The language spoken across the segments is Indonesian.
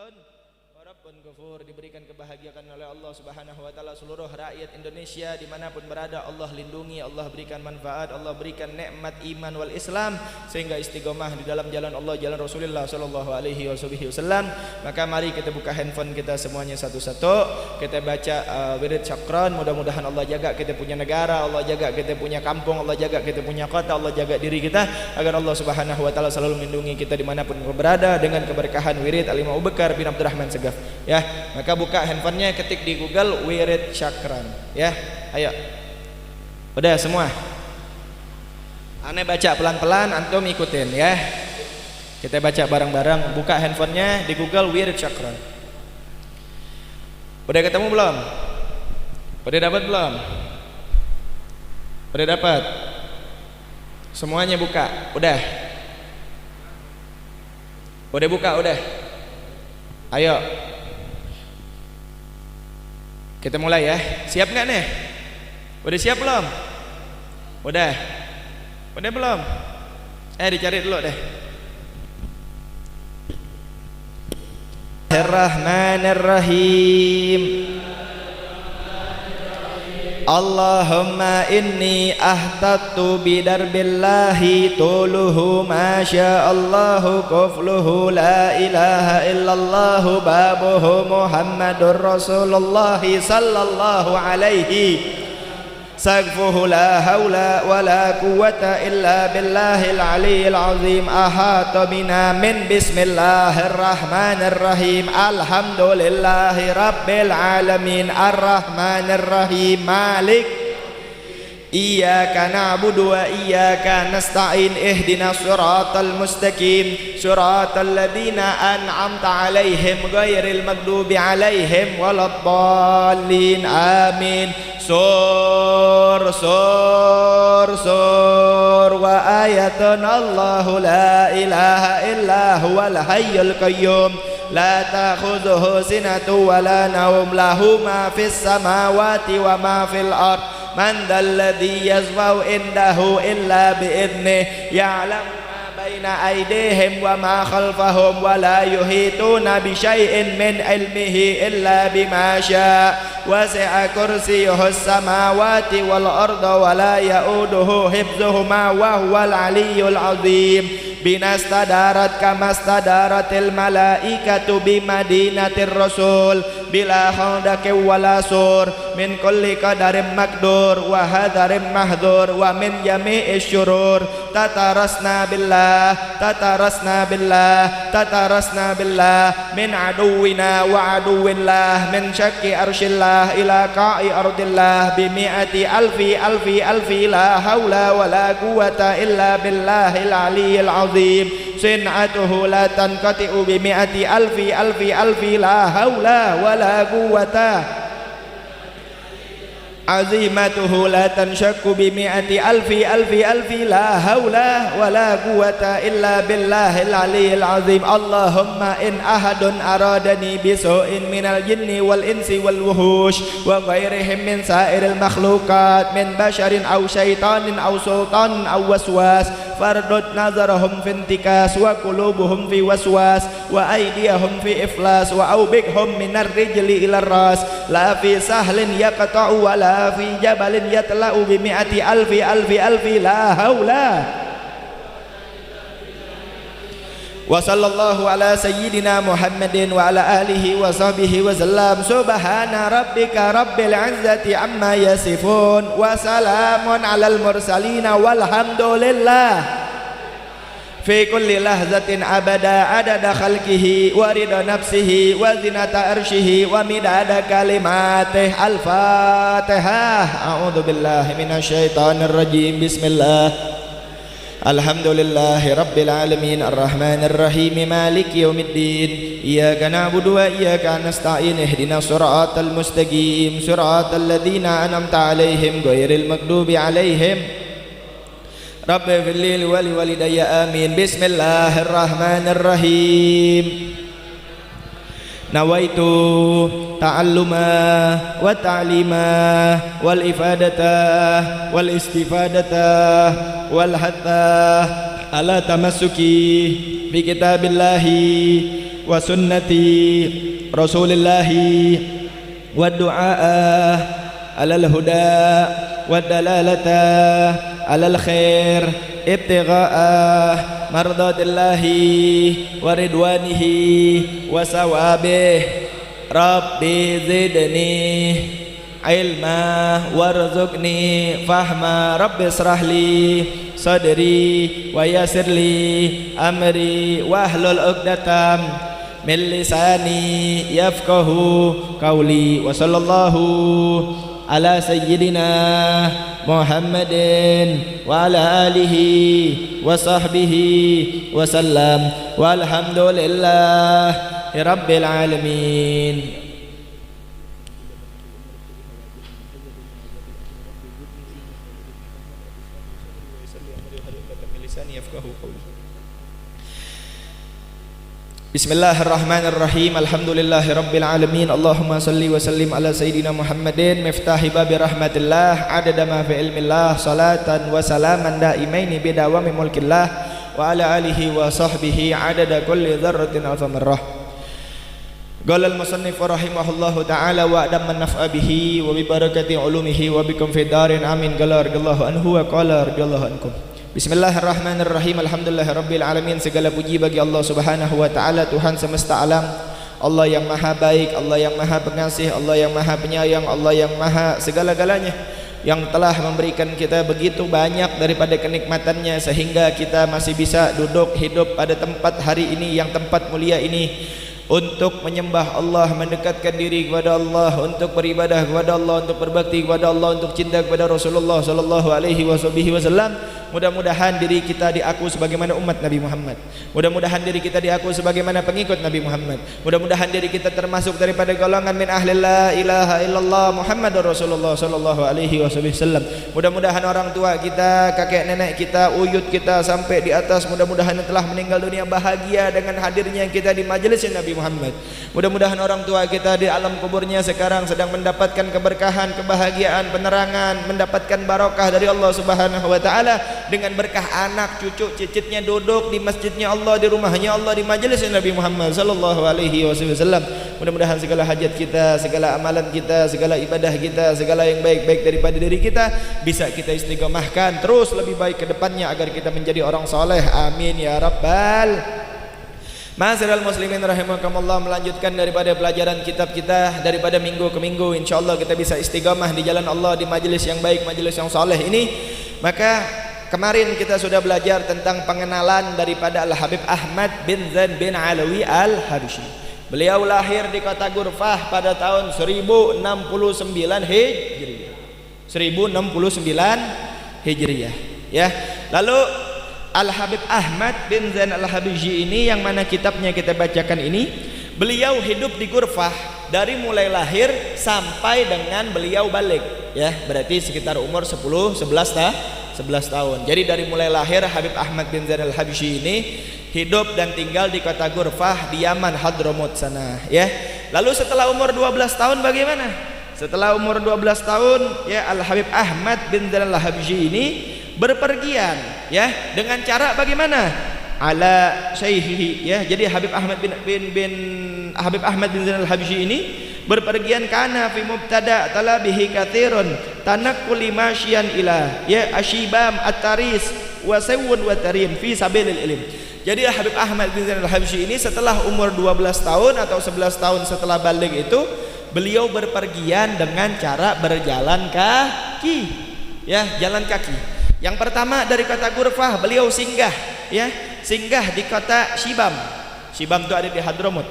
Qaanitun wa Rabbun Ghafur. Diberikan kebahagiaan oleh Allah Subhanahu wa taala seluruh rakyat Indonesia dimanapun berada. Allah lindungi, Allah berikan manfaat, Allah berikan nikmat iman wal Islam sehingga istiqomah di dalam jalan Allah, jalan Rasulullah sallallahu alaihi wasallam. Maka mari kita buka handphone kita semuanya satu-satu. Kita baca wirid syakran. Mudah-mudahan Allah jaga kita punya negara, Allah jaga kita punya kampung, Allah jaga kita punya kota, Allah jaga diri kita agar Allah Subhanahu wa taala selalu melindungi kita dimanapun berada dengan keberkahan wirid Al-Imam Abu Bakar bin Abdurrahman Segaf. Ya, maka buka handphonenya, ketik di Google wirid syakran. Ya, ayo. Udah semua. Aneh baca pelan-pelan, antum ikutin ya. Kita baca bareng-bareng. Buka handphonenya di Google wirid syakran. Udah ketemu belum? Udah dapat belum? Udah dapat? Semuanya buka. Udah. Udah buka, udah. Ayo. Kita mulai ya. Siap nggak nih? Udah siap belum? Udah. Udah belum? Dicari dulu deh. Bismillahirrahmanirrahim. Allahumma inni ahtattu bidarbillahi tuluhu masyaallahu kufluhu la ilaha illallahu babuhu Muhammadur Rasulullah sallallahu alaihi sagfuhu la hawla wa la quwwata illa billahil aliyyil azim ahata bina min bismillahirrahmanirrahim alhamdulillahi rabbil alamin arrahmanirrahim malik iyyaka na'budu wa iyyaka nasta'in ihdinas siratal mustaqim siratal ladzina an'amta 'alaihim ghairil maghdubi 'alaihim waladdallin amin. Sur wa ayatun Allahu la ilaha illa huwal hayyul qayyum la ta'khudhuhu sinatun wa la nawm lahu ma fis samawati wa ma fil ard man dzalladzi yashfa'u indahu illa bi'idnihi ya'lamu baina aydihim wa ma khalfahum wa la yuhituna bi syai'in min ilmihi illa bima syaa wasi'a kursiyyuhus samawati wal arda wa la ya'uduhu hifdzuhuma wa huwal aliyyul azim. Binastadarat kamastadaratil malaikatu bimadinatir rasul bila khandaqin wala sur min kulli qadarin makdur wa hadarin mahdur wa min jami'is syurur tatarasna billah min aduwina wa aduwillah min syakki arshillah ila qa'i ardillah bimi'ati alfi la hawla wa la quwwata illa billahil aliyyil azim. Sin'atuhu la tanqati'u bi mi'ati alfi la haula wa la quwwata azimatuhu la tanshakku bi mi'ati alfi la haula wa la quwwata illa billahil aliyyil azim. Allahumma in ahadun aradani bisu'in minal jinni wal insi wal wuhush wa ghairihim min sa'iril makhluqat min basharin aw syaitanin aw sultanin aw waswas fardud nazarahum fi intikas wa qulubuhum fi waswas wa aydiyahum fi iflas wa aubikhum minar rijli ilar ras la fi sahlin yaqta'u wa la fi jabalin yatla'u bi mi'ati alfi la haula. Wa sallallahu ala sayyidina Muhammadin wa ala alihi wa sahbihi wa sallam. Subhana rabbika rabbil izzati amma yasifun wa salamun alal mursalin walhamdulillah fi kulli lahzatin abada adada khalqihi wa rida nafsihi wa zinata arshihi wa midada kalimatih. Al-Fatihah. A'udzu billahi minasyaitonir rajim. Bismillah. Alhamdulillahi rabbil alamin arrahmanir rahim maliki yaumiddin iyyaka na'budu wa iyyaka nasta'in ihdinas siratal mustaqim siratal ladzina an'amta 'alaihim ghairil maghdubi 'alaihim Rabbi firli wa li walidayya amin. Bismillahirrahmanirrahim. Nawaitu ta'alluma wa ta'lima wal ifadata wal istifadata wal hatta ala tamassuki bi kitabillahi wa sunnati Rasulillah wa du'a alal huda wa dalalata alal khair ibtigha'a mardatillahi wa ridwanihi wa sawabih. Rabbi zidni ilma warzuqni fahma. Rabbi israhli sadri wa yassirli amri wahlul 'uqdatam min lisani yafqahu qawli. Wa sallallahu ala sayyidina Muhammadin wa ala alihi wa sahbihi wa sallam walhamdulillahi rabbil alamin. Bismillahirrahmanirrahim. Alhamdulillahi rabbil alamin. Allahumma salli wa sallim ala sayyidina Muhammadin miftahi babi rahmatillah adada ma fi ilmillah salatan wa salaman daimaini bidawami mulkillah wa ala alihi wa sahbihi adada kulli dzarratin alfa marrah. Qala al-musannif rahimahullahu ta'ala wa adam man naf'a bihi wa bi barakati ulumihi wa bikum fid darin amin. Qala radhiyallahu anhu wa qala radhiyallahu ankum. Bismillahirrahmanirrahim. Alhamdulillahirabbil alamin. Segala puji bagi Allah Subhanahu wa taala, Tuhan semesta alam. Allah yang maha baik, Allah yang maha pengasih, Allah yang maha penyayang, Allah yang maha segala-galanya, yang telah memberikan kita begitu banyak daripada kenikmatannya sehingga kita masih bisa duduk hidup pada tempat hari ini, yang tempat mulia ini, untuk menyembah Allah, mendekatkan diri kepada Allah, untuk beribadah kepada Allah, untuk berbakti kepada Allah, untuk cinta kepada Rasulullah sallallahu alaihi wasallam. Mudah-mudahan diri kita diaku sebagaimana umat Nabi Muhammad. Mudah-mudahan diri kita diaku sebagaimana pengikut Nabi Muhammad. Mudah-mudahan diri kita termasuk daripada golongan min ahli la ilaha illallah Muhammadur Rasulullah sallallahu alaihi wasallam. Mudah-mudahan orang tua kita, kakek nenek kita, uyut kita sampai di atas, mudah-mudahan yang telah meninggal dunia bahagia dengan hadirnya kita di majelis Nabi Muhammad. Mudah-mudahan orang tua kita di alam kuburnya sekarang sedang mendapatkan keberkahan, kebahagiaan, penerangan, mendapatkan barokah dari Allah Subhanahu wa taala dengan berkah anak, cucu, cicitnya duduk di masjidnya Allah, di rumahnya Allah, di majelis Nabi Muhammad sallallahu alaihi wasallam. Mudah-mudahan segala hajat kita, segala amalan kita, segala ibadah kita, segala yang baik-baik daripada diri kita bisa kita istiqomahkan terus lebih baik ke depannya agar kita menjadi orang soleh. Amin ya rabbal. Ma'asyiral muslimin rahimakumullah, melanjutkan daripada pelajaran kitab kita daripada minggu ke minggu, insyaallah kita bisa istiqamah di jalan Allah di majelis yang baik, majelis yang soleh ini. Maka kemarin kita sudah belajar tentang pengenalan daripada Al-Habib Ahmad bin Zain bin Alawi Al-Habsyi. Beliau lahir di kota Ghurfah pada tahun 1069 Hijriah. 1069 Hijriah, ya. Lalu Al-Habib Ahmad bin Zain Al-Habsyi ini yang mana kitabnya kita bacakan ini, beliau hidup di Ghurfah dari mulai lahir sampai dengan beliau balik, ya, berarti sekitar umur 11 tahun. Jadi dari mulai lahir Habib Ahmad bin Zain Al-Habsyi ini hidup dan tinggal di kota Ghurfah di Yaman, Hadramut sana, ya. Lalu setelah umur 12 tahun bagaimana? Setelah umur 12 tahun, ya, Al-Habib Ahmad bin Zain Al-Habsyi ini berpergian, ya, dengan cara bagaimana? Ala syaihihi, ya. Jadi Habib Ahmad bin Zain Al-Habsyi ini berpergian kana fi mubtada talabihi katsirun tanaqquli masyian ila, ya, asyibam at-taris wa sawun wa tarim fi sabilil ilm. Jadi Habib Ahmad bin Zain Al-Habsyi ini setelah umur 12 tahun atau 11 tahun setelah balik itu, beliau berpergian dengan cara berjalan kaki, ya, jalan kaki. Yang pertama dari kota Ghurfah beliau singgah, ya, singgah di kota Shibam. Shibam itu ada di Hadramut.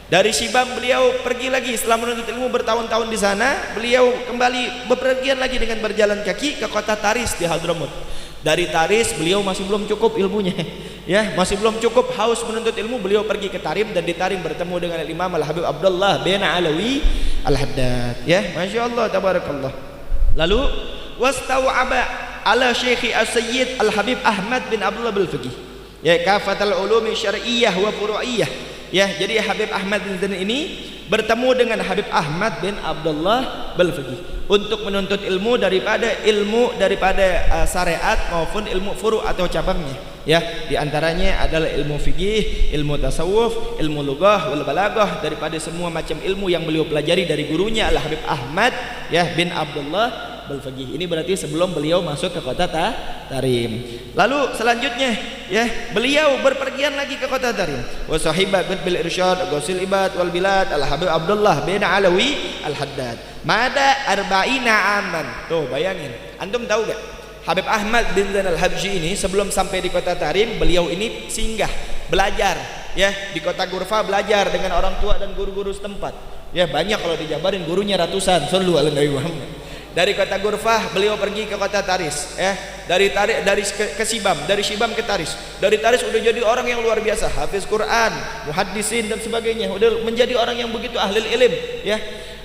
Dari Shibam beliau pergi lagi setelah menuntut ilmu bertahun-tahun di sana, beliau kembali bepergian lagi dengan berjalan kaki ke kota Taris di Hadramut. Dari Taris beliau masih belum cukup ilmunya, ya, masih belum cukup haus menuntut ilmu, beliau pergi ke Tarim dan di Tarim bertemu dengan Imam Al-Habib Abdullah bin Alawi Al-Haddad, ya, Masya Allah tabarakallah. Lalu wastau'aba ala Syekhi As-Sayyid Al-Habib Ahmad bin Abdullah Bil-Fiqih, ya, kafatal ulumi syar'iyyah wa furu'iyyah, ya. Jadi Habib Ahmad bin Zain ini bertemu dengan Habib Ahmad bin Abdullah Fiqh, untuk menuntut ilmu daripada syariat maupun ilmu furu' atau cabangnya. Ya, di antaranya adalah ilmu fikih, ilmu tasawuf, ilmu lughah wal balaghah, daripada semua macam ilmu yang beliau pelajari dari gurunya Al Habib Ahmad ya bin Abdullah Fiqh. Ini berarti sebelum beliau masuk ke kota Tarim. Lalu selanjutnya ya, beliau berpergian lagi ke kota Tarim. Wa sahibat bil irsyad Ghusil Ibad wal Bilad Al Habib Abdullah bin Alawi Al Haddad. Mada arba'ina aman. Tuh bayangin, antum tahu gak? Habib Ahmad bin Zain Al-Habsyi ini sebelum sampai di kota Tarim, beliau ini singgah belajar ya di kota Ghurfah, belajar dengan orang tua dan guru-guru setempat. Ya banyak, kalau dijabarin gurunya ratusan. Shallu ala Nabi Muhammad. Dari kota Ghurfah beliau pergi ke kota Taris ya, dari ke Sibam, dari Sibam ke Taris. Dari Taris udah jadi orang yang luar biasa, hafiz Quran, muhaddisin dan sebagainya, udah menjadi orang yang begitu ahli ilm ya.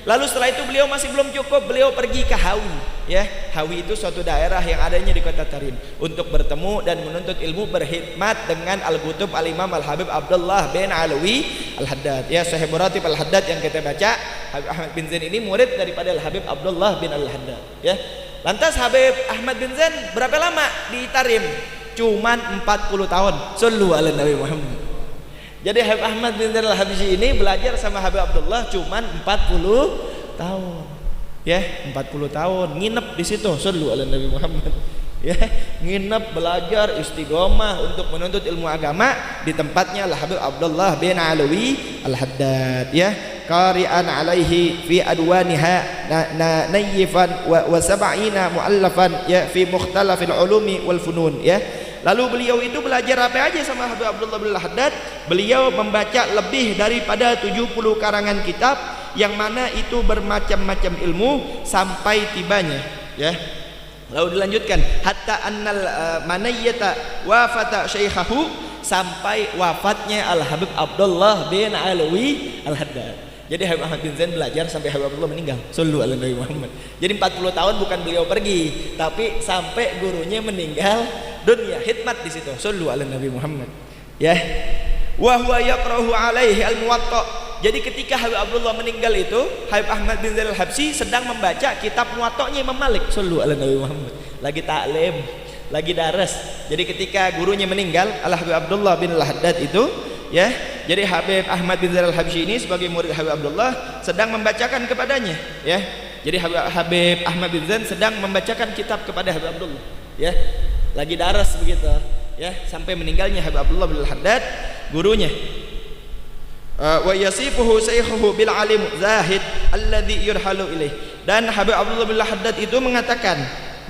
Lalu setelah itu beliau masih belum cukup, beliau pergi ke Hawi ya. Hawi itu suatu daerah yang adanya di kota Tarim, untuk bertemu dan menuntut ilmu, berkhidmat dengan Al-Qutub Al-Imam Al-Habib Abdullah bin Alawi Al-Haddad ya, Sahib Muratib Al-Haddad yang kita baca. Habib Ahmad bin Zain ini murid daripada Al-Habib Abdullah bin Al-Haddad ya. Lantas Habib Ahmad bin Zain berapa lama di Tarim? Cuman 40 tahun. Sallu ala Nabi Muhammad. Jadi Habib Ahmad bin Zain Al-Habsyi ini belajar sama Habib Abdullah cuman 40 tahun. Ya, 40 tahun nginep di situ. Sallu ala Nabi Muhammad. Ya, nginep belajar istiqomah untuk menuntut ilmu agama di tempatnya Al-Habib Abdullah bin Alawi Al-Haddad ya. Qari'an alaihi fi adwaniha nayyifan wa sab'ina mu'allafan ya fi mukhtalafil ulumi wal funun ya. Lalu beliau itu belajar apa aja sama Habib Abdullah bin Al-Haddad? Beliau membaca lebih daripada 70 karangan kitab, yang mana itu bermacam-macam ilmu sampai tibanya ya. Lalu dilanjutkan hatta annal manayyata wafata syaikhahu, sampai wafatnya Al-Habib Abdullah bin Alawi Al-Haddad. Jadi Habib Ahmad bin Zain belajar sampai Habib Abdullah meninggal. Sallu ala Nabi Muhammad. Jadi 40 tahun bukan beliau pergi, tapi sampai gurunya meninggal dunia, khidmat di situ. Sallu ala Nabi Muhammad. Ya. Wa huwa yaqra'u alaihi al-Muwatta. Jadi ketika Habib Abdullah meninggal itu, Habib Ahmad bin Zain Al-Habsyi sedang membaca kitab Muwatta'nya Imam Malik. Sallu ala Nabi Muhammad. Lagi taklim, lagi daras. Jadi ketika gurunya meninggal, Al-Habib Abdullah bin Al-Haddad itu ya, jadi Habib Ahmad bin Zain Al-Habsyi ini sebagai murid Habib Abdullah sedang membacakan kepadanya ya. Jadi Habib Ahmad bin Zain sedang membacakan kitab kepada Habib Abdullah ya, lagi daras begitu ya, sampai meninggalnya Habib Abdullah bin Al-Haddad gurunya. Wa yasifuhu shaykhuhu bil alim zahid alladhi yurhalu ilaih. Dan Habib Abdullah bin Al-Haddad itu mengatakan,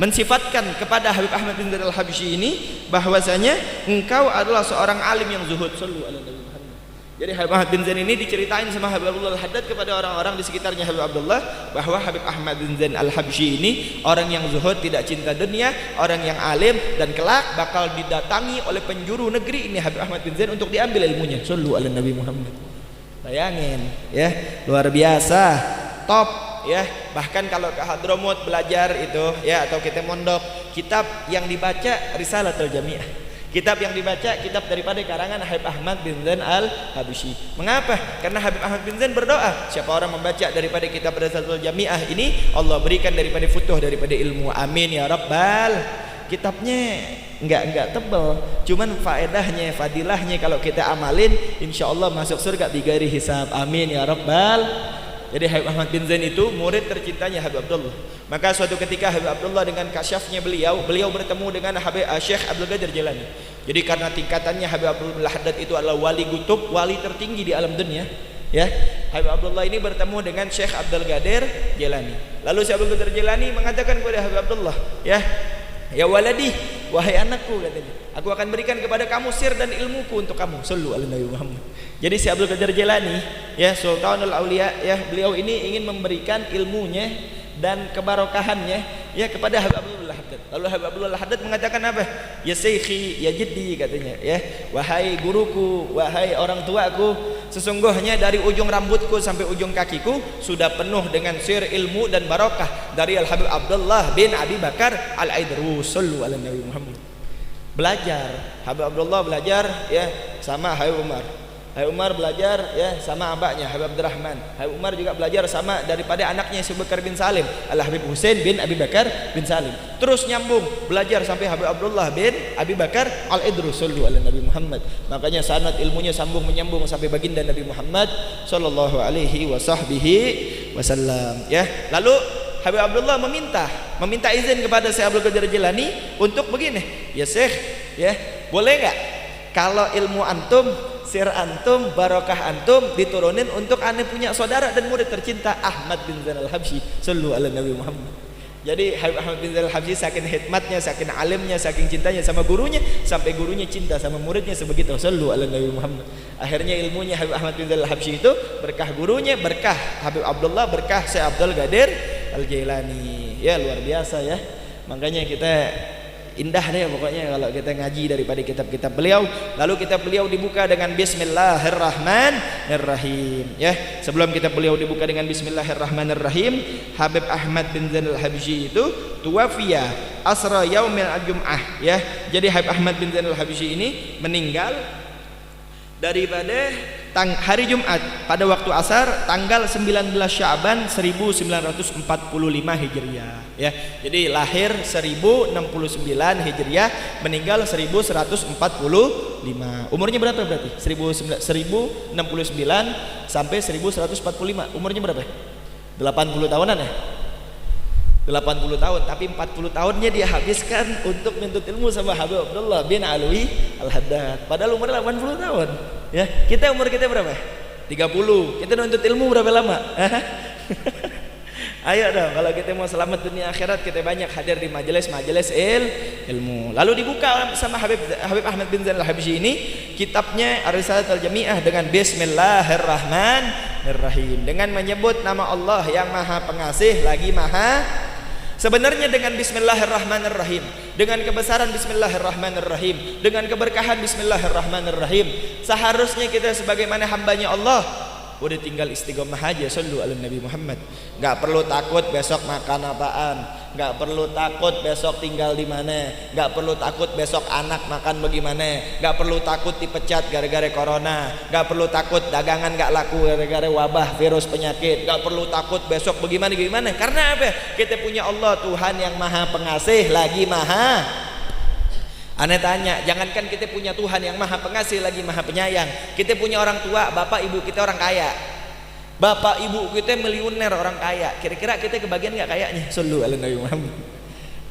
mensifatkan kepada Habib Ahmad bin Zain Al-Habsyi ini bahwasanya engkau adalah seorang alim yang zuhud. Sallu ala Nabi Muhammad. Jadi Habib Ahmad bin Zain ini diceritain sama Habib Abdullah Al-Haddad kepada orang-orang di sekitarnya Habib Abdullah, bahwa Habib Ahmad bin Zain Al-Habsyi ini orang yang zuhud, tidak cinta dunia, orang yang alim, dan kelak bakal didatangi oleh penjuru negeri ini Habib Ahmad bin Zain untuk diambil ilmunya. Sallu ala Nabi Muhammad. Bayangin ya, luar biasa, top ya. Bahkan kalau ke Hadramut belajar itu ya, atau kita mondok, kitab yang dibaca Risalatul Jami'ah, kitab yang dibaca kitab daripada karangan Habib Ahmad bin Zain Al-Habsyi. Mengapa? Karena Habib Ahmad bin Zain berdoa, siapa orang membaca daripada kitab Risalatul Jami'ah ini, Allah berikan daripada futuh, daripada ilmu. Amin ya Rabbal. Kitabnya enggak tebal, cuman faedahnya, fadilahnya kalau kita amalin, insya Allah masuk surga bighairi hisab. Amin ya Rabbal. Jadi Habib Ahmad bin Zain itu murid tercintanya Habib Abdullah. Maka suatu ketika Habib Abdullah dengan kasyafnya beliau bertemu dengan Habib Syekh Abdul Qadir Jilani. Jadi karena tingkatannya Habib Abdullah Haddad itu adalah wali kutub, wali tertinggi di alam dunia ya, Habib Abdullah ini bertemu dengan Syekh Abdul Qadir Jilani. Lalu Syekh Abdul Qadir Jilani mengatakan kepada Habib Abdullah, ya waladi, wahai anakku, katanya, aku akan berikan kepada kamu sir dan ilmuku untuk kamu. Sallu ala Nabi Muhammad. Jadi si Abdul Qadir Jilani ya, Sultanul Aulia ya, beliau ini ingin memberikan ilmunya dan kebarokahannya ya kepada Habib Abdullah Haddad. Lalu Habib Abdullah Haddad mengatakan apa? Ya Syekhi, ya Jiddi, katanya ya, wahai guruku, wahai orang tuaku, sesungguhnya dari ujung rambutku sampai ujung kakiku sudah penuh dengan sir ilmu dan barokah dari Al-Habib Abdullah bin Abi Bakar Al-Aidrus. Sallu ala Nabi Muhammad. Belajar, Habib Abdullah belajar ya sama Habib Umar. Habib Umar belajar ya sama abahnya Habib Abdurrahman. Habib Umar juga belajar sama daripada anaknya Abu Bakar bin Salim, Al Habib Husain bin Abi Bakar bin Salim. Terus nyambung belajar sampai Habib Abdullah bin Abi Bakar Al Idrus sallallahu ala Nabi Muhammad. Makanya sanad ilmunya sambung menyambung sampai baginda Nabi Muhammad sallallahu alaihi wasallam ya. Lalu Habib Abdullah meminta izin kepada Syekh Abdul Qadir Jilani untuk begini, ya Syekh, ya boleh nggak kalau ilmu antum, sir antum, barokah antum diturunin untuk ane punya saudara dan murid tercinta Ahmad bin Zainal Habsyi sallallahu ala Nabi Muhammad. Jadi Habib Ahmad bin Zainal Habsyi saking hikmatnya, saking alimnya, saking cintanya sama gurunya, sampai gurunya cinta sama muridnya sebegitu sallallahu ala Nabi Muhammad. Akhirnya ilmunya Habib Ahmad bin Zainal Habsyi itu berkah gurunya, berkah Habib Abdullah, berkah Syekh Abdul Qadir Al-Jailani. Ya luar biasa ya. Makanya kita indah deh pokoknya kalau kita ngaji daripada kitab-kitab beliau. Lalu kitab beliau dibuka dengan Bismillahirrahmanirrahim ya. Sebelum kitab beliau dibuka dengan Bismillahirrahmanirrahim, Habib Ahmad bin Zainal Habsyi itu tuwafiya asra yaumil jum'ah ya. Jadi Habib Ahmad bin Zainal Habsyi ini meninggal daripada hari Jumat pada waktu asar tanggal 19 Sya'ban 1945 Hijriah ya. Jadi lahir 1069 Hijriah, meninggal 1145. Umurnya berapa berarti? 1069 sampai 1145. Umurnya berapa? 80 tahunan ya? 80 tahun, tapi 40 tahunnya dia habiskan untuk menuntut ilmu sama Habib Abdullah bin Alwi Al-Haddad. Padahal umurnya 80 tahun. Ya, umur kita berapa? 30. Kita nuntut ilmu berapa lama? Ayo dong, kalau kita mau selamat dunia akhirat, kita banyak hadir di majelis-majelis ilmu. Lalu dibuka sama Habib Ahmad bin Zainal Habsyi ini kitabnya Ar-Risalah Al-Jami'ah dengan Bismillahirrahmanirrahim, dengan menyebut nama Allah yang Maha Pengasih lagi Maha. Sebenarnya dengan Bismillahirrahmanirrahim, dengan kebesaran Bismillahirrahmanirrahim, dengan keberkahan Bismillahirrahmanirrahim, seharusnya kita sebagaimana hambanya Allah udah tinggal istiqomah aja sallu ala Nabi Muhammad. Gak perlu takut besok makan apaan, gak perlu takut besok tinggal di mana, gak perlu takut besok anak makan bagaimana, gak perlu takut dipecat gara-gara corona, gak perlu takut dagangan gak laku gara-gara wabah virus penyakit, gak perlu takut besok bagaimana. Karena apa? Kita punya Allah Tuhan yang Maha Pengasih lagi Maha. Aneh tanya, jangankan kita punya Tuhan yang Maha Pengasih lagi Maha Penyayang, kita punya orang tua, bapak ibu kita orang kaya, bapak ibu kita miliuner orang kaya, kira-kira kita kebagian gak kayaknya? Sallu ala Nabi Muhammad.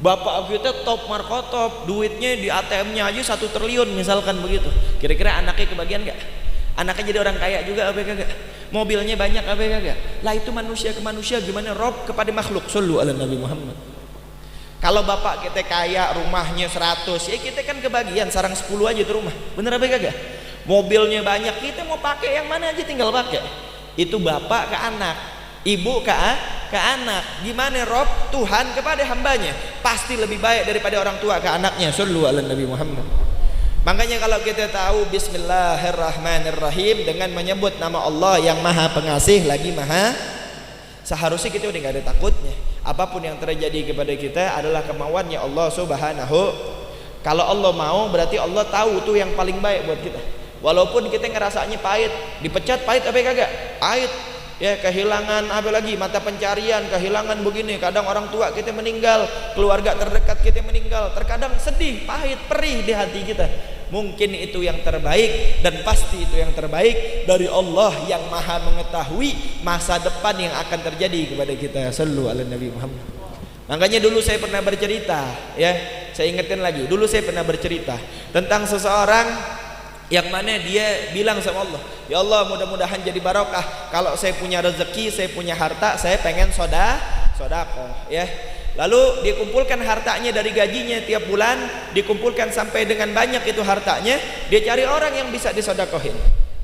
Bapak kita top markotop, duitnya di ATM-nya aja 1 triliun misalkan begitu, kira-kira anaknya kebagian gak? Anaknya jadi orang kaya juga apa kagak? Mobilnya banyak apa kagak? Lah itu manusia ke manusia, gimana Rob kepada makhluk? Sallu ala Nabi Muhammad. Kalau bapak kita kaya, rumahnya 100, ya kita kan kebagian sarang 10 aja tuh rumah. Bener apa kagak? Mobilnya banyak, kita mau pakai yang mana aja tinggal pakai. Itu bapak ke anak, ibu ke anak. Gimana Rob? Tuhan kepada hambanya pasti lebih baik daripada orang tua ke anaknya. Sallu ala Nabi Muhammad. Makanya kalau kita tahu Bismillahirrahmanirrahim dengan menyebut nama Allah yang Maha Pengasih lagi Maha, seharusnya kita udah gak ada takutnya. Apapun yang terjadi kepada kita adalah kemauannya Allah Subhanahu. Kalau Allah mau berarti Allah tahu tuh yang paling baik buat kita. Walaupun kita ngerasanya pahit, dipecat pahit apa kagak? Pahit. Ya kehilangan apa lagi? Mata pencarian, kehilangan begini. Kadang orang tua kita meninggal, keluarga terdekat kita meninggal. Terkadang sedih, pahit, perih di hati kita. Mungkin itu yang terbaik dan pasti itu yang terbaik dari Allah yang Maha mengetahui masa depan yang akan terjadi kepada kita. Sallu ala Nabi Muhammad. Makanya dulu saya pernah bercerita, ya, saya ingetin lagi. Dulu saya pernah bercerita tentang seseorang yang mana dia bilang sama Allah, ya Allah mudah-mudahan jadi barokah. Kalau saya punya rezeki, saya punya harta, saya pengen sodakoh, ya. Lalu dikumpulkan hartanya dari gajinya tiap bulan, dikumpulkan sampai dengan banyak itu hartanya, dia cari orang yang bisa disodakohin.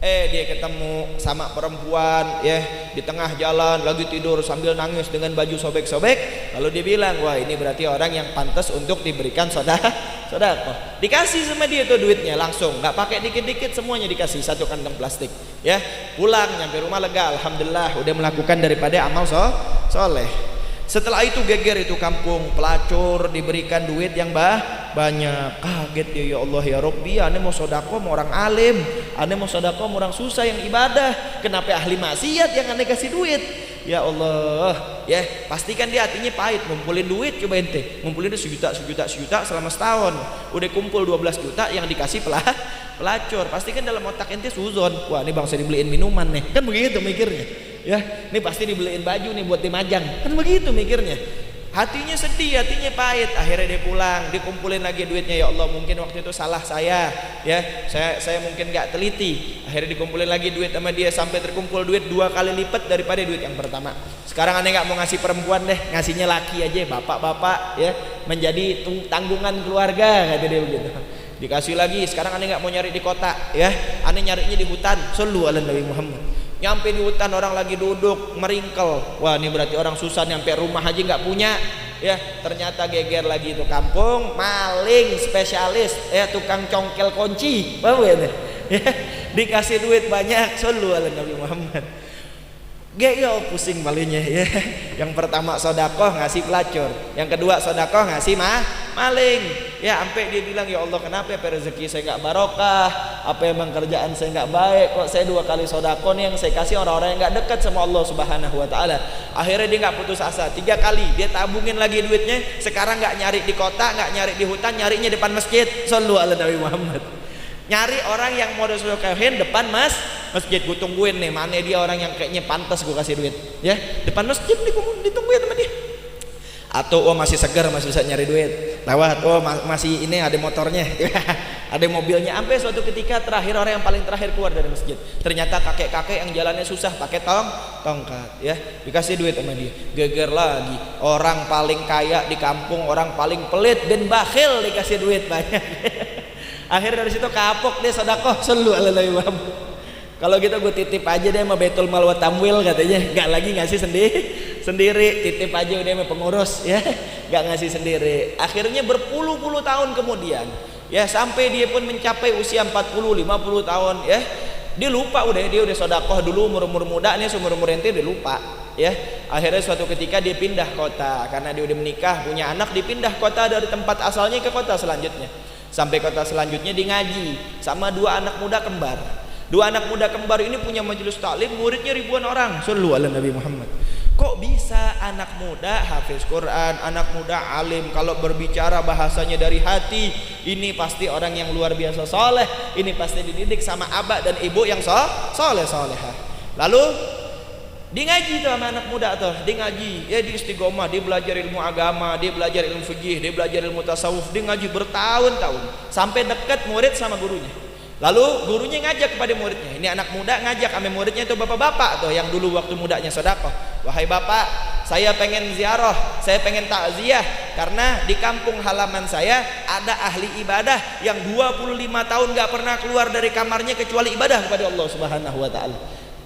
Dia ketemu sama perempuan ya di tengah jalan lagi tidur sambil nangis dengan baju sobek-sobek. Lalu dia bilang, wah ini berarti orang yang pantas untuk diberikan sodakoh. Dikasih sama dia tuh duitnya langsung, nggak pakai dikit-dikit, semuanya dikasih satu kantong plastik. Ya pulang nyampe rumah lega, alhamdulillah udah melakukan daripada amal soleh. Setelah itu geger itu kampung, pelacur diberikan duit yang banyak. Kaget dia, ya Allah ya Rabbi, ane mau sodako mau orang alim, ane mau sodako mau orang susah yang ibadah, kenapa ahli maksiat yang ane kasih duit? Ya Allah, ya pastikan dia hatinya pahit. Ngumpulin duit, coba ente ngumpulin sejuta selama setahun, udah kumpul 12 juta yang dikasih pelacur. Pastikan dalam otak ente suzon, wah ini bangsa dibeliin minuman nih, kan begitu mikirnya. Ya, ini pasti dibeliin baju nih buat dimajang, kan begitu mikirnya. Hatinya sedih, hatinya pahit. Akhirnya dia pulang, dikumpulin lagi duitnya. Ya Allah, mungkin waktu itu salah saya, ya saya mungkin nggak teliti. Akhirnya dikumpulin lagi duit sama dia sampai terkumpul duit 2 kali lipat daripada duit yang pertama. Sekarang aneh nggak mau ngasih perempuan deh, ngasihnya laki aja, bapak-bapak ya, menjadi tanggungan keluarga, kata dia begitu. Dikasih lagi. Sekarang aneh nggak mau nyari di kota, ya aneh nyarinya di hutan. Sallu ala Nabi Muhammad. Nyampe di hutan orang lagi duduk meringkel, wah ini berarti orang susah, nyampe rumah aja nggak punya, ya ternyata geger lagi itu kampung, maling spesialis, ya tukang congkel kunci, paham ya? Dikasih duit banyak, sallu ala Nabi Muhammad. Gaya pusing malingnya ya. Yang pertama sodakoh ngasih pelacur, yang kedua sodakoh ngasih maling. Ya sampai dia bilang, ya Allah kenapa ya rezeki saya nggak barokah? Apa emang kerjaan saya nggak baik? Kok saya 2 kali sodakoh nih yang saya kasih orang-orang yang nggak dekat sama Allah Subhanahu Wa Taala. Akhirnya dia nggak putus asa. 3 kali dia tabungin lagi duitnya. Sekarang nggak nyari di kota, nggak nyari di hutan, nyarinya depan masjid. Sallu ala Nabi Muhammad. Nyari orang yang mau disodakohin depan masjid. Gue tungguin nih, mana dia orang yang kayaknya pantas gue kasih duit, ya depan masjid ditungguin sama dia. Atau oh masih segar, masih bisa nyari duit lewat, oh masih ini ada motornya ada mobilnya. Sampai suatu ketika terakhir, orang yang paling terakhir keluar dari masjid, ternyata kakek-kakek yang jalannya susah pakai tongkat, ya dikasih duit sama dia. Geger lagi, orang paling kaya di kampung, orang paling pelit dan bakhil dikasih duit banyak. Akhirnya dari situ kapok dia sedekah. Sallu ala Nabi Muhammad. Kalau gitu gue titip aja deh sama Baitul Mal wa Tamwil, katanya nggak lagi ngasih sendiri, titip aja udah sama pengurus, ya nggak ngasih sendiri. Akhirnya berpuluh-puluh tahun kemudian, ya sampai dia pun mencapai usia 40-50 tahun, ya dia lupa, dia udah sedekah dulu umur muda nih, umur ente udah lupa, ya. Akhirnya suatu ketika dia pindah kota karena dia udah menikah punya anak, dipindah kota dari tempat asalnya ke kota selanjutnya. Sampai kota selanjutnya dia ngaji sama 2 anak muda kembar. 2 anak muda kembar ini punya majelis taklim, muridnya ribuan orang. Sallu ala Nabi Muhammad. Kok bisa anak muda hafiz Quran, anak muda alim, kalau berbicara bahasanya dari hati, ini pasti orang yang luar biasa soleh, ini pasti dididik sama abah dan ibu yang soleh-solehah. Lalu dia ngaji tuh sama anak muda tuh, dia ngaji, ya di istiqomah, dia belajar ilmu agama, dia belajar ilmu fikih, dia belajar ilmu tasawuf, dia ngaji bertahun-tahun sampai dekat murid sama gurunya. Lalu gurunya ngajak kepada muridnya, ini anak muda ngajak sama muridnya itu bapak-bapak tuh yang dulu waktu mudanya sedekah. Wahai bapak, saya pengen ziarah, saya pengen takziah karena di kampung halaman saya ada ahli ibadah yang 25 tahun gak pernah keluar dari kamarnya kecuali ibadah kepada Allah Subhanahu Wa Taala.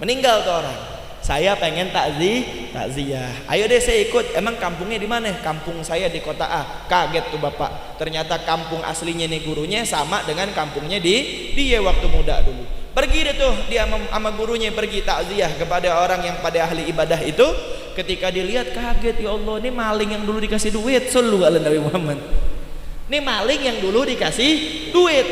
Meninggal tuh orang. Saya pengen takziah. Ayo deh saya ikut. Emang kampungnya di mana? Kampung saya di kota A. Kaget tuh bapak. Ternyata kampung aslinya nih gurunya sama dengan kampungnya dia waktu muda dulu. Pergi deh tuh dia sama gurunya, pergi takziah kepada orang yang pada ahli ibadah itu. Ketika dilihat kaget, ya Allah, ini maling yang dulu dikasih duit. Sallu ala Nabi Muhammad. Ini maling yang dulu dikasih duit,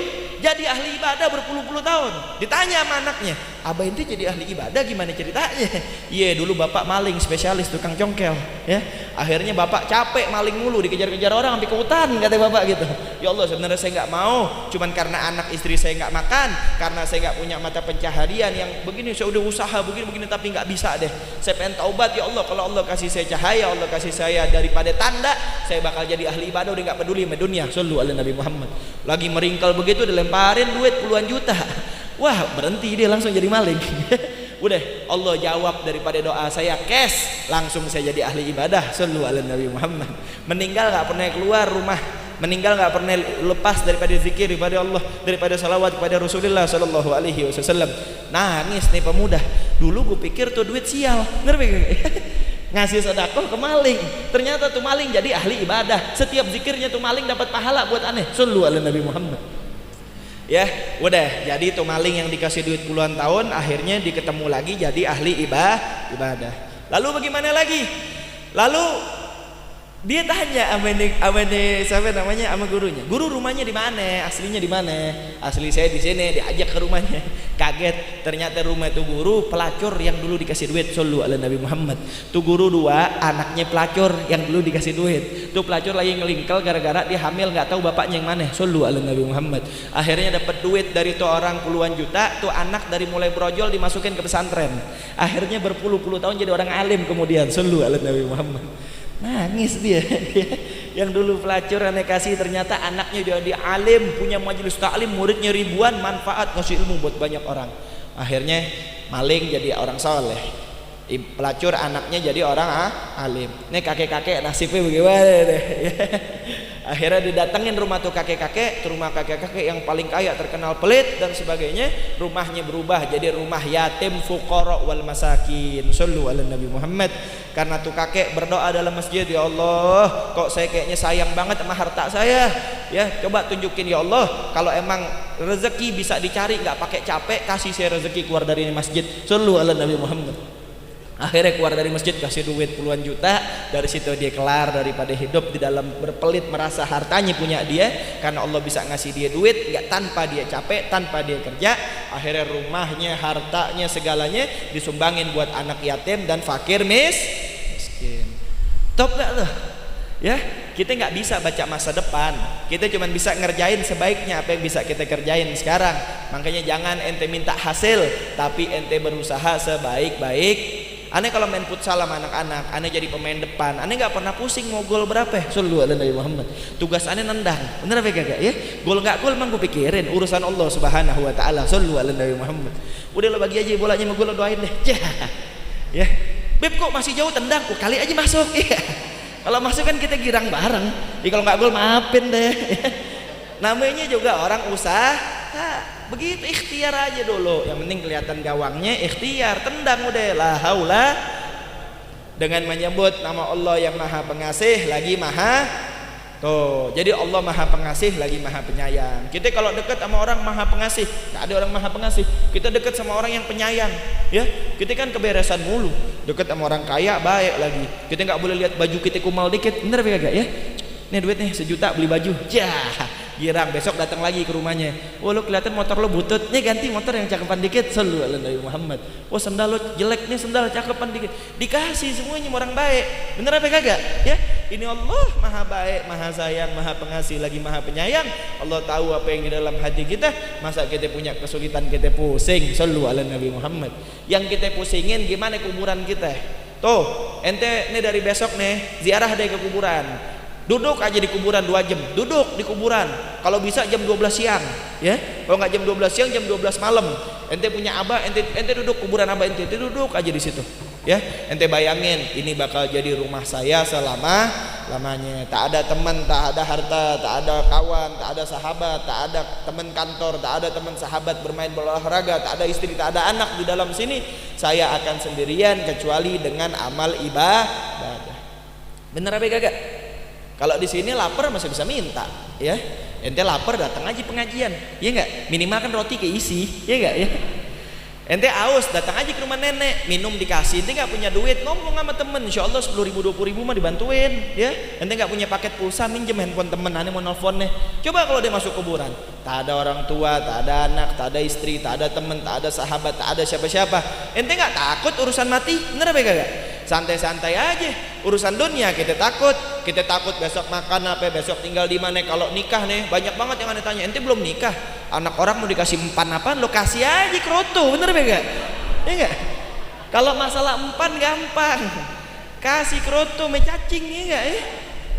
jadi ahli ibadah berpuluh-puluh tahun. Ditanya sama anaknya, abah ente jadi ahli ibadah gimana ceritanya? Iya dulu bapak maling spesialis tukang congkel, ya. Akhirnya bapak capek maling mulu, dikejar-kejar orang sampai ke hutan, kata bapak gitu. Ya Allah, sebenarnya saya nggak mau, cuman karena anak istri saya nggak makan, karena saya nggak punya mata pencaharian yang begini, saya udah usaha begini tapi nggak bisa deh. Saya pengen taubat, ya Allah, kalau Allah kasih saya cahaya, Allah kasih saya daripada tanda, saya bakal jadi ahli ibadah, udah nggak peduli sama dunia. Sallu ala Nabi Muhammad. Lagi meringkal begitu, dilemparin duit puluhan juta. Wah, berhenti dia langsung jadi maling. Udah Allah jawab daripada doa saya, cash, langsung saya jadi ahli ibadah. Sallu ala Nabi Muhammad. Meninggal gak pernah keluar rumah, meninggal gak pernah lepas daripada zikir kepada Allah, daripada salawat kepada Rasulullah sallallahu alaihi wasallam. Nangis nih pemuda. Dulu gue pikir tuh duit sial, ngasih sedekah ke maling, ternyata tuh maling jadi ahli ibadah. Setiap zikirnya tuh maling dapat pahala buat aneh. Sallu ala Nabi Muhammad. Ya udah, jadi tuh maling yang dikasih duit puluhan tahun akhirnya diketemu lagi jadi ahli ibadah. Lalu bagaimana lagi? Lalu Dia tanya amene siapa namanya, sama gurunya, guru rumahnya di mana, aslinya di mana? Asli saya di sini. Diajak ke rumahnya, kaget ternyata rumah itu guru pelacur yang dulu dikasih duit. Sallu ala Nabi Muhammad. Tuh guru dua, anaknya pelacur yang dulu dikasih duit. Tuh pelacur lagi ngelingkel gara-gara dia hamil, nggak tahu bapaknya yang mana. Sallu ala Nabi Muhammad. Akhirnya dapat duit dari tuh orang puluhan juta. Tuh anak dari mulai brojol dimasukin ke pesantren. Akhirnya berpuluh-puluh tahun jadi orang alim kemudian. Sallu ala Nabi Muhammad. Nangis dia yang dulu pelacur aneh kasih, ternyata anaknya jadi alim, punya majelis taklim, muridnya ribuan, manfaat ngasih ilmu buat banyak orang. Akhirnya maling jadi orang soleh, pelacur anaknya jadi orang alim. Ini kakek-kakek nasibnya bagaimana deh. Akhirnya didatengin rumah tuh kakek-kakek, ke rumah kakek-kakek yang paling kaya, terkenal pelit dan sebagainya. Rumahnya berubah jadi rumah yatim, fuqara wal masakin. Sallu ala Nabi Muhammad. Karena tuh kakek berdoa dalam masjid, ya Allah, kok saya kayaknya sayang banget sama harta saya. Ya, coba tunjukin ya Allah, kalau emang rezeki bisa dicari nggak pakai capek, kasih saya rezeki keluar dari masjid. Sallu ala Nabi Muhammad. Akhirnya keluar dari masjid, kasih duit puluhan juta. Dari situ dia kelar daripada hidup di dalam berpelit, merasa hartanya punya dia, karena Allah bisa ngasih dia duit nggak tanpa dia capek, tanpa dia kerja. Akhirnya rumahnya, hartanya, segalanya disumbangin buat anak yatim dan fakir miskin. Top gak tuh? Ya, kita nggak bisa baca masa depan, kita cuma bisa ngerjain sebaiknya apa yang bisa kita kerjain sekarang. Makanya jangan ente minta hasil, tapi ente berusaha sebaik-baik. Aneh kalau main futsal sama anak-anak, aneh jadi pemain depan, aneh nggak pernah pusing mau gol berapa. Sallu ala Nabi Muhammad. Tugas aneh nendang, bener apa kagak ya? Gol nggak gol emang gue pikirin urusan Allah Subhanahu Wa Taala. Sallu ala Nabi Muhammad. Udah lo bagi aja bolanya sama gue, lo doain deh. Ya, Beb kok masih jauh, tendang, kali aja masuk. Iya. Kalau masuk kan kita girang bareng. Jadi kalau nggak gol maafin deh. Namanya juga orang usaha. Begitu, ikhtiar aja dulu. Yang penting kelihatan gawangnya, ikhtiar, tendang udah. La haula, dengan menyebut nama Allah yang Maha Pengasih lagi Maha. Tuh, jadi Allah Maha Pengasih lagi Maha Penyayang. Kita kalau dekat sama orang Maha Pengasih, nggak ada orang Maha Pengasih. Kita dekat sama orang yang penyayang, ya. Kita kan keberesan mulu. Dekat sama orang kaya baik lagi. Kita nggak boleh lihat baju kita kumal dikit, bener apa kagak ya? Nih duit nih 1 juta beli baju, girang, besok datang lagi ke rumahnya. Oh lu kelihatan motor lo butut, nih ganti motor yang cakepan dikit. Sallu ala Nabi Muhammad. Oh sendal lo jelek, nih sendal cakepan dikit. Dikasih semuanya orang baik. Bener apa kagak? Ya, ini Allah Maha baik, Maha sayang, Maha pengasih lagi Maha penyayang. Allah tahu apa yang di dalam hati kita. Masa kita punya kesulitan kita pusing. Sallu ala Nabi Muhammad. Yang kita pusingin gimana kuburan kita. Tuh, ente nih dari besok nih ziarah deh ke kuburan. Duduk aja di kuburan 2 jam, duduk di kuburan. Kalau bisa jam 12 siang, ya. Kalau nggak jam 12 siang, jam 12 malam. Ente punya abah, ente duduk kuburan abah ente duduk aja di situ, ya. Ente bayangin, ini bakal jadi rumah saya selama-lamanya. Tak ada teman, tak ada harta, tak ada kawan, tak ada sahabat, tak ada teman kantor, tak ada teman sahabat bermain berolahraga, tak ada istri, tak ada anak di dalam sini. Saya akan sendirian kecuali dengan amal ibadah. Bener apa kagak? Kalau di sini lapar masih bisa minta, ya. Ente lapar datang aja pengajian, ya enggak? Minimal kan roti keisi, ya enggak ya? Ente aus datang aja ke rumah nenek, minum dikasih. Ente nggak punya duit, ngomong sama temen, insya Allah 10.000 20.000 mah dibantuin, ya. Ente nggak punya paket pulsa, minjem handphone temen, aneh mau nelfonnya. Coba kalau dia masuk kuburan, tak ada orang tua, tak ada anak, tak ada istri, tak ada temen, tak ada sahabat, tak ada siapa-siapa. Ente nggak takut urusan mati? Bener apa kagak? Santai-santai aja. Urusan dunia kita takut besok makan apa, besok tinggal di mana. Kalau nikah nih banyak banget yang aneh tanya, ente belum nikah, anak orang mau dikasih empan apa, lo kasih aja kroto, bener enggak? Ya enggak? Kalau masalah empan gampang, kasih kroto mecacing, ya enggak ya?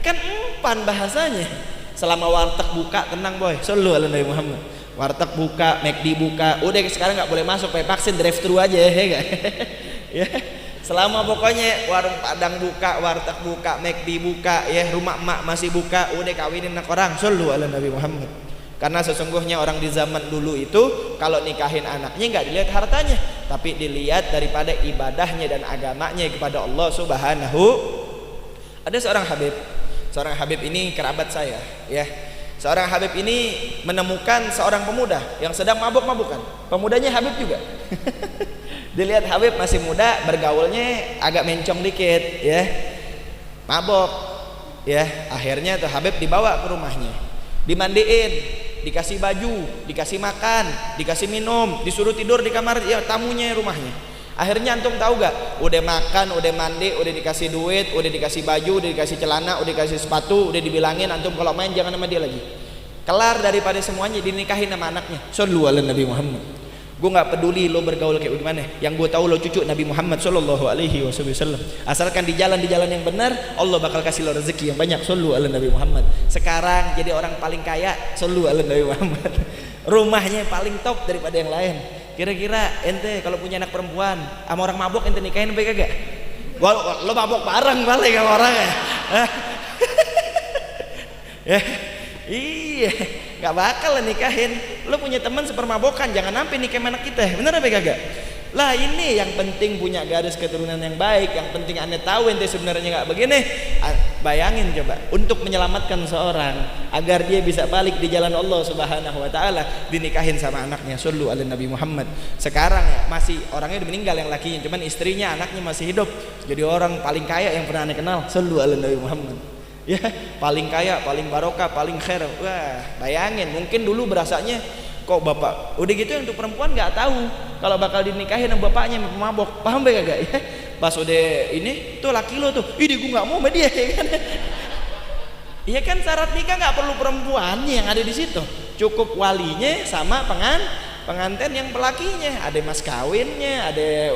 Kan empan bahasanya. Selama warteg buka tenang boy. Sallu ala Nabi Muhammad. Warteg buka, McD buka, udah sekarang nggak boleh masuk, pakai vaksin drive thru aja, ya enggak? Ya. Selama pokoknya warung Padang buka, warteg buka, McD buka, ya rumah emak masih buka, udah kawinin anak orang. Sallu ala Nabi Muhammad. Karena sesungguhnya orang di zaman dulu itu kalau nikahin anaknya nggak dilihat hartanya, tapi dilihat daripada ibadahnya dan agamanya kepada Allah Subhanahu. Ada seorang Habib ini kerabat saya, ya. Seorang Habib ini menemukan seorang pemuda yang sedang mabuk-mabukan. Pemudanya Habib juga. Dilihat Habib masih muda, bergaulnya agak mencong dikit, ya, mabok, Ya, akhirnya tuh Habib dibawa ke rumahnya, dimandiin, dikasih baju, dikasih makan, dikasih minum, disuruh tidur di kamar ya tamunya rumahnya. Akhirnya antum tahu gak? Udah makan, udah mandi, udah dikasih duit, udah dikasih baju, udah dikasih celana, udah dikasih sepatu, udah dibilangin antum kalau main jangan sama dia lagi. Kelar daripada semuanya dinikahin sama anaknya. Shallu ala Nabi Muhammad. Gue nggak peduli lo bergaul kayak gimana, yang gue tahu lo cucu Nabi Muhammad Shallallahu Alaihi Wasallam. Asalkan di jalan yang benar, Allah bakal kasih lo rezeki yang banyak. Shallu ala Nabi Muhammad. Sekarang jadi orang paling kaya, shallu ala Nabi Muhammad. Rumahnya paling top daripada yang lain. Kira-kira ente kalau punya anak perempuan sama orang mabok ente nikahin apa kagak? Lo mabok bareng balik sama orang ya? Ya, iya. Gak bakal lah nikahin. Lo punya teman sepermabokan, jangan sampai nikah anak kita. Bener apa kagak? Lah ini yang penting punya garis keturunan yang baik. Yang penting anda tahu ente sebenarnya gak begini. Bayangin coba, untuk menyelamatkan seorang agar dia bisa balik di jalan Allah Subhanahu wa taala, dinikahin sama anaknya. Shallu ala Nabi Muhammad. Sekarang ya, masih orangnya udah meninggal yang lakinya, cuman istrinya, anaknya masih hidup. Jadi orang paling kaya yang pernah anda kenal. Shallu ala Nabi Muhammad. Ya, paling kaya, paling barokah, paling khair. Wah, bayangin, mungkin dulu berasanya kok bapak udah gitu, yang untuk perempuan nggak tahu kalau bakal dinikahin sama bapaknya sama pemabok. Paham gak ya? Pas udah ini tuh laki lo tuh, ide gue nggak mau sama dia, ya kan? Iya kan, syarat nikah nggak perlu perempuannya yang ada di situ, cukup walinya sama pengantin yang pelakinya, ada mas kawinnya,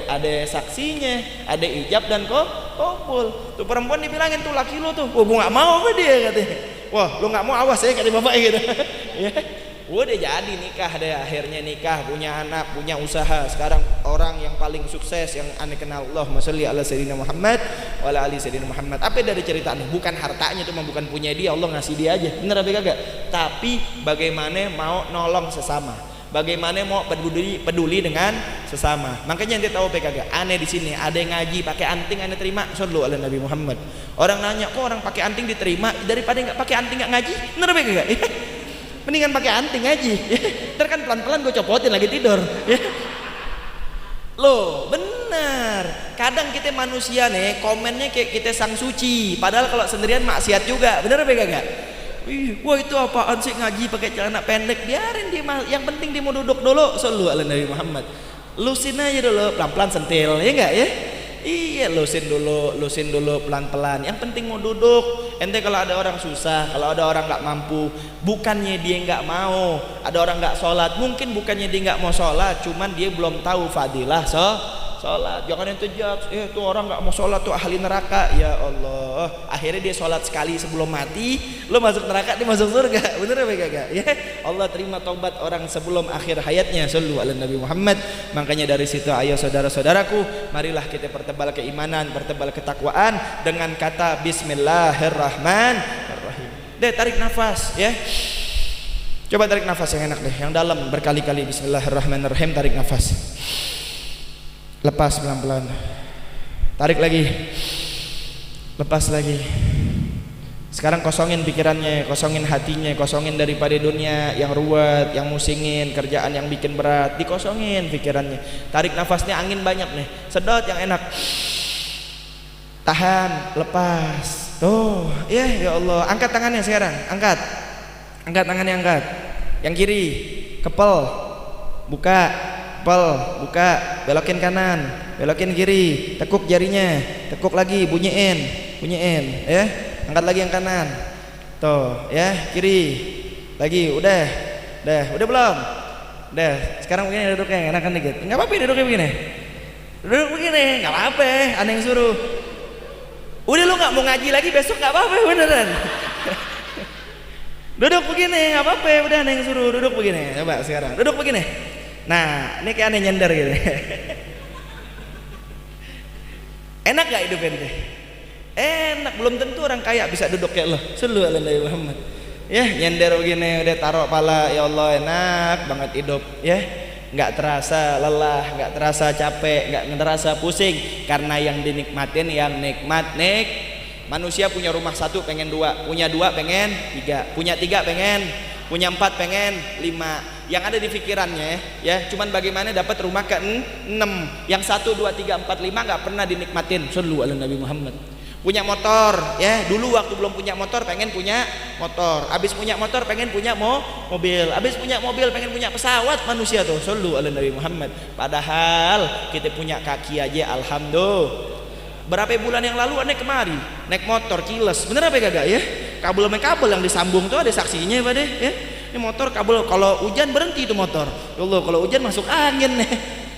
ada saksinya, ada ijab dan kopul. Tuh perempuan dibilangin tuh laki lo tuh, wah gue nggak mau sama dia katanya. Wah lo nggak mau, awas ya kata bapak gitu. Ya, udah jadi nikah deh, akhirnya nikah, punya anak, punya usaha. Sekarang orang yang paling sukses yang aneh kenal, Allahumma sholli ala sayyidina Muhammad wa ala ali sayyidina Muhammad. Apa dari cerita ini? Bukan hartanya itu, bukan punya dia, Allah ngasih dia aja. Bener apa kagak? Tapi bagaimana mau nolong sesama, bagaimana mau peduli dengan sesama. Makanya ente tahu PKG aneh di sini, ada yang ngaji pakai anting aneh terima. Shallu ala Nabi Muhammad. Orang nanya, kok orang pakai anting diterima daripada nggak pakai anting nggak ngaji? Bener PKG? Mendingan pakai anting ngaji. Ntar kan pelan-pelan gue copotin lagi tidur. Loh bener, kadang kita manusia nih komennya kayak kita sang suci, padahal kalau sendirian maksiat juga. Bener apa kagak? Wah itu apaan sih ngaji pakai celana pendek? Biarin dia, yang penting dia mau duduk dulu. Shallu ala Nabi Muhammad. Lusin aja dulu, pelan-pelan sentil, ya enggak ya? Iya, lusin dulu pelan-pelan. Yang penting mau duduk. Ente kalau ada orang susah, kalau ada orang nggak mampu, bukannya dia nggak mau. Ada orang nggak sholat, mungkin bukannya dia nggak mau sholat, cuman dia belum tahu fadilah sholat. Jangan ente judge, tuh orang nggak mau sholat tuh ahli neraka. Ya Allah, akhirnya dia sholat sekali sebelum mati, lo masuk neraka, dia masuk surga. Bener apa kagak? Ya, Allah terima taubat orang sebelum akhir hayatnya. Shallu ala Nabi Muhammad. Makanya dari situ, ayo saudara-saudaraku, marilah kita pertebal keimanan, pertebal ketakwaan dengan kata Bismillahirrahmanirrahim. Deh, tarik nafas ya. Coba tarik nafas yang enak deh, yang dalam berkali-kali. Bismillahirrahmanirrahim. Tarik nafas. Lepas pelan-pelan. Tarik lagi. Lepas lagi. Sekarang kosongin pikirannya, kosongin hatinya, kosongin daripada dunia yang ruwet, yang musingin, kerjaan yang bikin berat, dikosongin pikirannya. Tarik nafasnya, angin banyak nih, sedot yang enak. Tahan, lepas. Tuh, ya Allah. Angkat tangannya sekarang, angkat tangannya, angkat. Yang kiri, kepel, buka. Buka, belokin kanan, belokin kiri, tekuk jarinya, tekuk lagi, bunyiin, ya. Angkat lagi yang kanan. Tuh, ya, kiri. Lagi, udah belum? Udah, sekarang begini duduknya, enakan dikit. Enggak apa-apa duduknya begini. Duduk begini, enggak apa-apa, aneh yang suruh. Udah lu enggak mau ngaji lagi besok enggak apa-apa beneran. Duduk begini, enggak apa-apa, udah aneh yang suruh, duduk begini. Coba sekarang, duduk begini. Nah, ini kayak aneh nyender gitu. Enak gak hidup ente? Enak, belum tentu orang kaya bisa duduk kayak lo. Shallu ala Nabi Muhammad. Ya, nyender begini, udah taruh pala, ya Allah, enak banget hidup, ya. Nggak terasa lelah, nggak terasa capek, nggak terasa pusing, karena yang dinikmatin yang nikmat. Manusia punya rumah satu pengen dua, punya dua pengen tiga, punya tiga pengen, punya empat pengen lima. Yang ada di pikirannya ya cuman bagaimana dapat rumah ke 6. Yang 1, 2, 3, 4, 5 nggak pernah dinikmatin. Shallu ala Nabi Muhammad. punya motor ya. Dulu waktu belum punya motor pengen punya motor, habis punya motor pengen punya mobil, habis punya mobil pengen punya pesawat. Manusia tuh sallu ala Nabi Muhammad. Padahal kita punya kaki aja alhamdulillah. Berapa bulan yang lalu aneh kemari naik motor kiles, bener apa kagak ya? Kabel yang disambung tuh ada saksinya Pak deh ya. Ini motor kabel, kalau hujan berhenti itu motor. Ya Allah, kalau hujan masuk angin nih.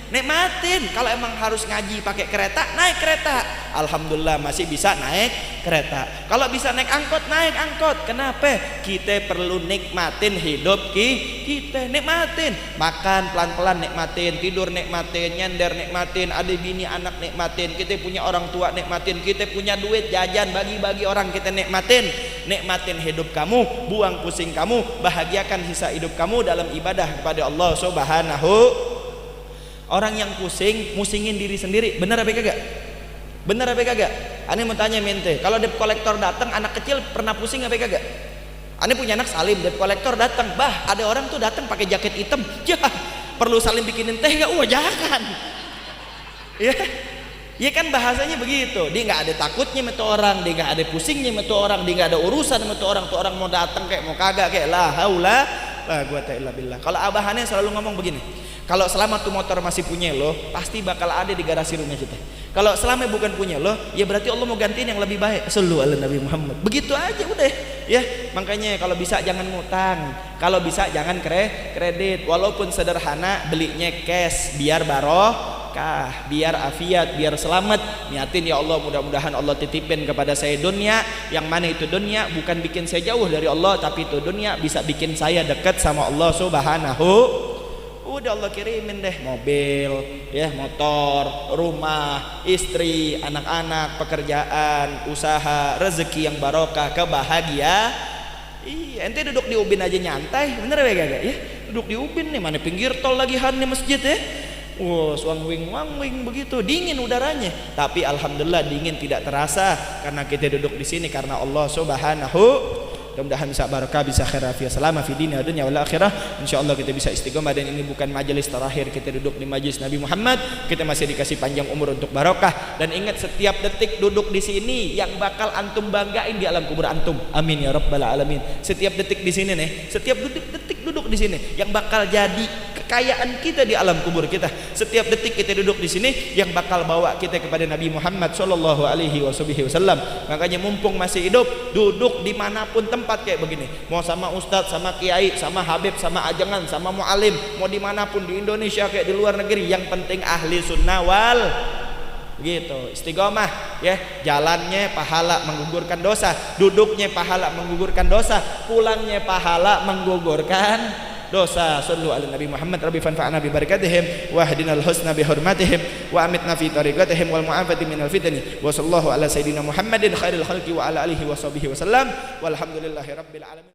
Nikmatin. Kalau emang harus ngaji pakai kereta, naik kereta. Alhamdulillah masih bisa naik kereta. Kalau bisa naik angkot, naik angkot. Kenapa? Kita perlu nikmatin hidup kita. Nikmatin. Makan pelan-pelan nikmatin, tidur nikmatin, nyender nikmatin, ada bini anak nikmatin, kita punya orang tua nikmatin, kita punya duit jajan bagi-bagi orang kita nikmatin. Nikmatin hidup kamu, buang pusing kamu, bahagiakan sisa hidup kamu dalam ibadah kepada Allah Subhanahu. Orang yang pusing, musingin diri sendiri. Bener apa kagak? Bener apa kagak? Ane mau tanya mente, kalau debt collector datang, anak kecil pernah pusing apa kagak? Ane punya anak Salim, debt collector datang, bah ada orang tuh datang pakai jaket hitam, ya perlu Salim bikinin teh gak? Wah jangan. Ya kan bahasanya begitu. Dia nggak ada takutnya sama tuh orang, dia nggak ada pusingnya sama tuh orang, dia nggak ada urusan sama tuh orang. Tuh orang mau datang kayak mau kagak kayak la haula la quwata illa billah. Kalau abahannya selalu ngomong begini, kalau selama tuh motor masih punya lo, pasti bakal ada di garasi rumah kita. Kalau selama bukan punya lo, ya berarti Allah mau gantiin yang lebih baik. Sallu ala Nabi Muhammad. Begitu aja udah ya. Makanya kalau bisa jangan ngutang, kalau bisa jangan kredit. Walaupun sederhana, belinya cash biar barokah, biar afiat, biar selamat. Niatin ya Allah, mudah-mudahan Allah titipin kepada saya dunia, yang mana itu dunia bukan bikin saya jauh dari Allah, tapi itu dunia bisa bikin saya dekat sama Allah Subhanahu. Udah Allah kirimin deh mobil, ya motor, rumah, istri, anak-anak, pekerjaan, usaha, rezeki yang barokah, kebahagiaan. Iya, ente duduk di ubin aja nyantai, bener ya gak ya? Duduk di ubin nih, mana pinggir tol lagi han nih masjid ya. Wah, wang-wing begitu, dingin udaranya. Tapi alhamdulillah dingin tidak terasa karena kita duduk di sini karena Allah Subhanahu. Mudah-mudahan bisa barakah, bisa khair, afiat, selama fi dunia dunya wal akhirah. Insyaallah kita bisa istiqomah, dan ini bukan majelis terakhir kita duduk di majelis Nabi Muhammad. Kita masih dikasih panjang umur untuk barokah, dan ingat setiap detik duduk di sini yang bakal antum banggain di alam kubur antum. Amin ya rabbal alamin. Setiap detik di sini nih, setiap detik duduk di sini yang bakal jadi kekayaan kita di alam kubur kita. Setiap detik kita duduk di sini yang bakal bawa kita kepada Nabi Muhammad sallallahu alaihi wasallam. Makanya mumpung masih hidup, duduk dimanapun tempat kayak begini, mau sama ustadz, sama kiai, sama habib, sama ajangan, sama mualim, mau dimanapun di Indonesia kayak di luar negeri, yang penting ahli sunnah wal gitu, istiqomah ya. Jalannya pahala menggugurkan dosa, duduknya pahala menggugurkan dosa, pulangnya pahala menggugurkan dosa. Sallu ala Nabi Muhammad. Rabbi fanfa'na bi barakatihim wa hdinal husna bi hurmatihim wa amitna fi tariqatihim wal mu'afati minal fitani. Wa sallallahu ala sayidina Muhammadin khairil khalqi wa ala alihi wa sahbihi wa sallam. Walhamdulillahi rabbil alamin.